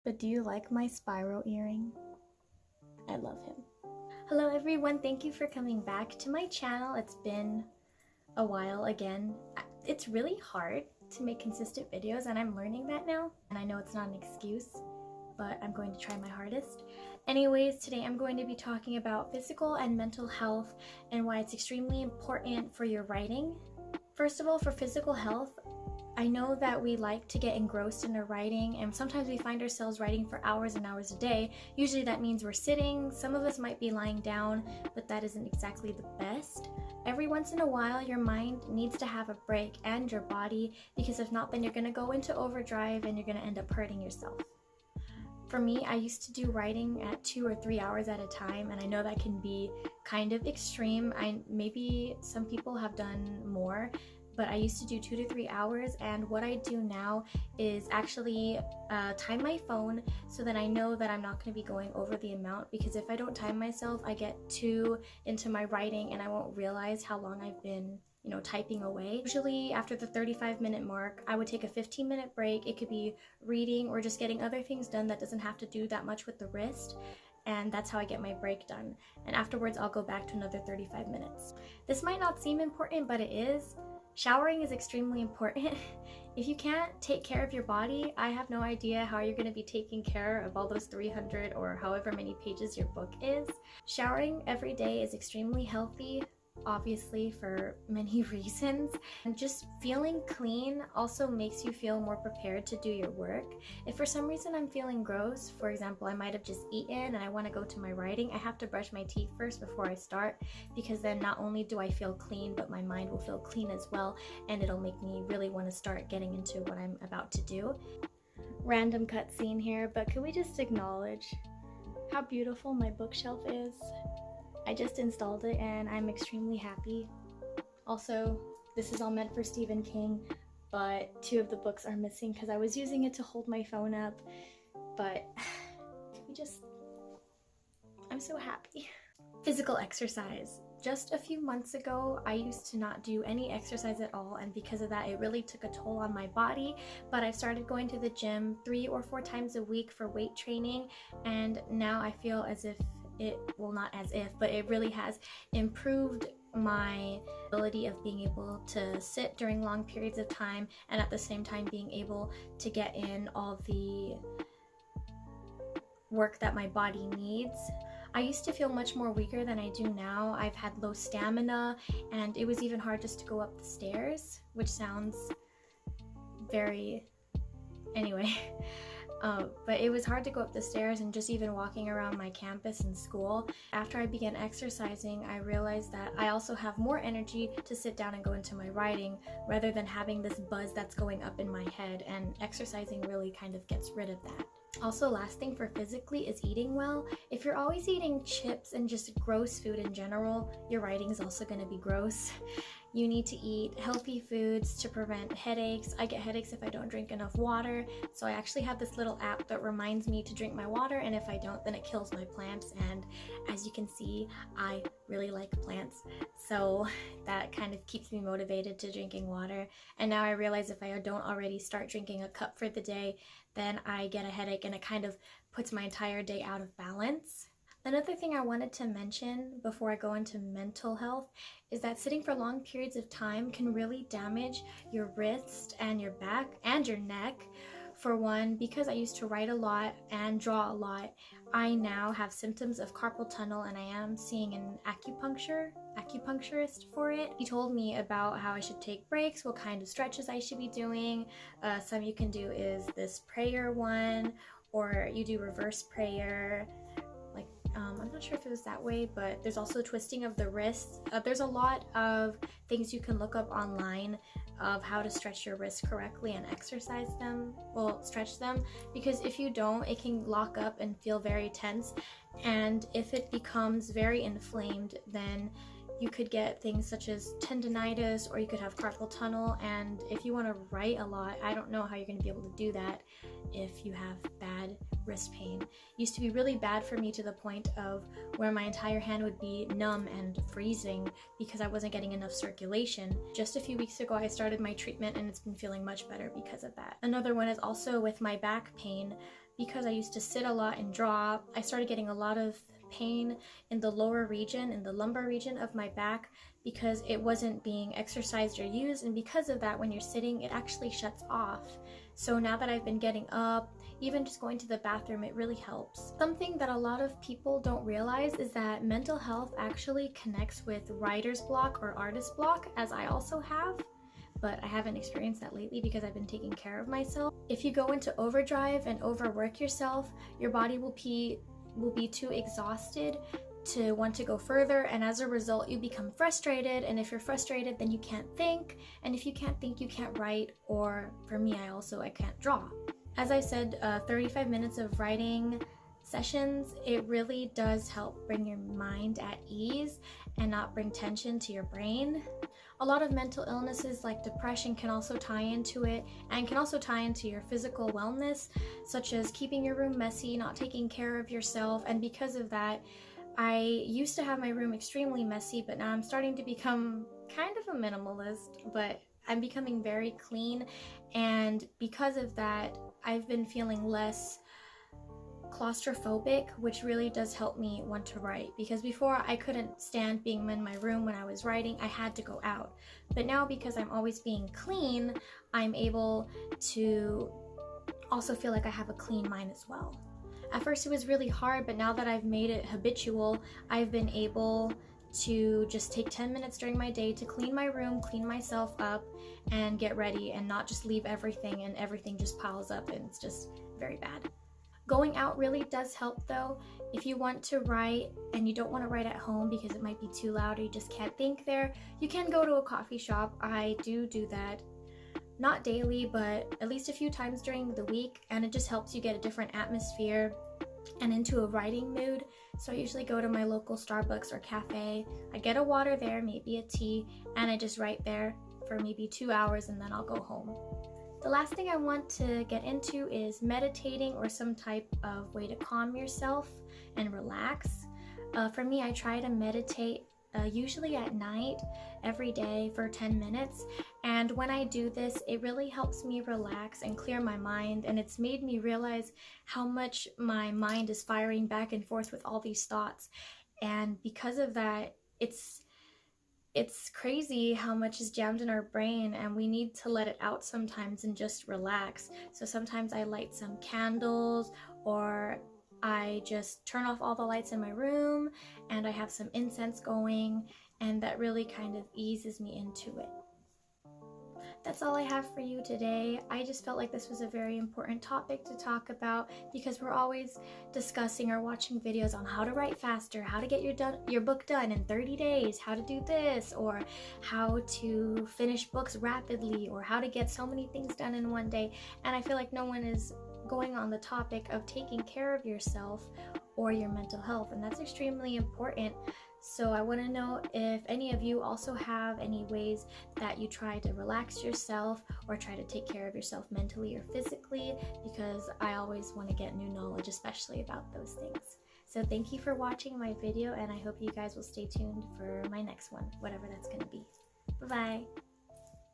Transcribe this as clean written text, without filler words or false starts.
But do you like my spiral earring? I love him. Hello everyone, thank you for coming back to my channel. It's been a while again. It's really hard to make consistent videos and I'm learning that now. And I know it's not an excuse, but I'm going to try my hardest. Anyways, today I'm going to be talking about physical and mental health and why it's extremely important for your writing. First of all, for physical health, I know that we like to get engrossed in our writing, and sometimes we find ourselves writing for hours and hours a day. Usually that means we're sitting, some of us might be lying down, but that isn't exactly the best. Every once in a while, your mind needs to have a break, and your body, because if not, then you're gonna go into overdrive and you're gonna end up hurting yourself. For me, I used to do writing at 2 or 3 hours at a time, and I know that can be kind of extreme. Maybe some people have done more, but I used to do 2 to 3 hours, and what I do now is actually time my phone so that I know that I'm not going to be going over the amount, because if I don't time myself, I get too into my writing and I won't realize how long I've been typing away. Usually after the 35-minute mark, I would take a 15-minute break. It could be reading or just getting other things done that doesn't have to do that much with the wrist. And that's how I get my break done. And afterwards, I'll go back to another 35 minutes. This might not seem important, but it is. Showering is extremely important. If you can't take care of your body, I have no idea how you're going to be taking care of all those 300 or however many pages your book is. Showering every day is extremely healthy, obviously for many reasons, and just feeling clean also makes you feel more prepared to do your work. If for some reason I'm feeling gross, for example, I might have just eaten and I want to go to my writing, I have to brush my teeth first before I start, because then not only do I feel clean, but my mind will feel clean as well, and it'll make me really want to start getting into what I'm about to do. Random cutscene here, but can we just acknowledge how beautiful my bookshelf is? I just installed it and I'm extremely happy. Also, this is all meant for Stephen King, but 2 of the books are missing because I was using it to hold my phone up, but I'm so happy. Physical exercise. Just a few months ago, I used to not do any exercise at all, and because of that, it really took a toll on my body, but I've started going to the gym 3 or 4 times a week for weight training, and now I feel as if but it really has improved my ability of being able to sit during long periods of time, and at the same time being able to get in all the work that my body needs. I used to feel much more weaker than I do now. I've had low stamina, and it was even hard just to go up the stairs, which sounds very... anyway. But it was hard to go up the stairs and just even walking around my campus and school. After I began exercising, I realized that I also have more energy to sit down and go into my writing rather than having this buzz that's going up in my head, and exercising really kind of gets rid of that. Also, last thing for physically is eating well. If you're always eating chips and just gross food in general, your writing is also going to be gross. You need to eat healthy foods to prevent headaches. I get headaches if I don't drink enough water, so I actually have this little app that reminds me to drink my water, and if I don't, then it kills my plants. And as you can see, I really like plants, so that kind of keeps me motivated to drinking water. And now I realize if I don't already start drinking a cup for the day, then I get a headache and it kind of puts my entire day out of balance. Another thing I wanted to mention before I go into mental health is that sitting for long periods of time can really damage your wrist and your back and your neck. For one, because I used to write a lot and draw a lot, I now have symptoms of carpal tunnel, and I am seeing an acupuncturist for it. He told me about how I should take breaks, what kind of stretches I should be doing. Some you can do is this prayer one, or you do reverse prayer. I'm not sure if it was that way, but there's also twisting of the wrists. There's a lot of things you can look up online of how to stretch your wrists correctly and exercise them, stretch them, because if you don't, it can lock up and feel very tense, and if it becomes very inflamed, then you could get things such as tendonitis, or you could have carpal tunnel. And if you want to write a lot, I don't know how you're going to be able to do that if you have bad wrist pain. It used to be really bad for me to the point of where my entire hand would be numb and freezing because I wasn't getting enough circulation. Just a few weeks ago I started my treatment and it's been feeling much better because of that. Another one is also with my back pain, because I used to sit a lot and draw, I started getting a lot of pain in the lower region, in the lumbar region of my back, because it wasn't being exercised or used, and because of that, when you're sitting, it actually shuts off. So now that I've been getting up, even just going to the bathroom, it really helps. Something that a lot of people don't realize is that mental health actually connects with writer's block or artist block, as I also have, but I haven't experienced that lately because I've been taking care of myself. If you go into overdrive and overwork yourself, your body will be too exhausted to want to go further, and as a result you become frustrated, and if you're frustrated then you can't think, and if you can't think you can't write, or for me I can't draw. As I said, 35 minutes of writing sessions, it really does help bring your mind at ease and not bring tension to your brain. A lot of mental illnesses like depression can also tie into it, and can also tie into your physical wellness, such as keeping your room messy, not taking care of yourself. And because of that, I used to have my room extremely messy, but now I'm starting to become kind of a minimalist, but I'm becoming very clean, and because of that, I've been feeling less claustrophobic, which really does help me want to write, because before I couldn't stand being in my room when I was writing. I had to go out. But now, because I'm always being clean, I'm able to also feel like I have a clean mind as well. At first it was really hard, but now that I've made it habitual, I've been able to just take 10 minutes during my day to clean my room, clean myself up, and get ready, and not just leave everything and everything just piles up, and it's just very bad. Going out really does help though. If you want to write and you don't want to write at home because it might be too loud or you just can't think there, you can go to a coffee shop. I do that. Not daily, but at least a few times during the week, and it just helps you get a different atmosphere and into a writing mood. So I usually go to my local Starbucks or cafe. I get a water there, maybe a tea, and I just write there for maybe 2 hours, and then I'll go home. The last thing I want to get into is meditating, or some type of way to calm yourself and relax. For me, I try to meditate usually at night every day for 10 minutes, and when I do this, it really helps me relax and clear my mind, and it's made me realize how much my mind is firing back and forth with all these thoughts. And because of that, it's crazy how much is jammed in our brain, and we need to let it out sometimes and just relax. So sometimes I light some candles, or I just turn off all the lights in my room and I have some incense going, and that really kind of eases me into it. That's all I have for you today. I just felt like this was a very important topic to talk about, because we're always discussing or watching videos on how to write faster, how to get your book done in 30 days, how to do this, or how to finish books rapidly, or how to get so many things done in one day. And I feel like no one is going on the topic of taking care of yourself or your mental health, and that's extremely important. So I want to know if any of you also have any ways that you try to relax yourself or try to take care of yourself mentally or physically, because I always want to get new knowledge, especially about those things. So thank you for watching my video, and I hope you guys will stay tuned for my next one, whatever that's going to be. Bye-bye.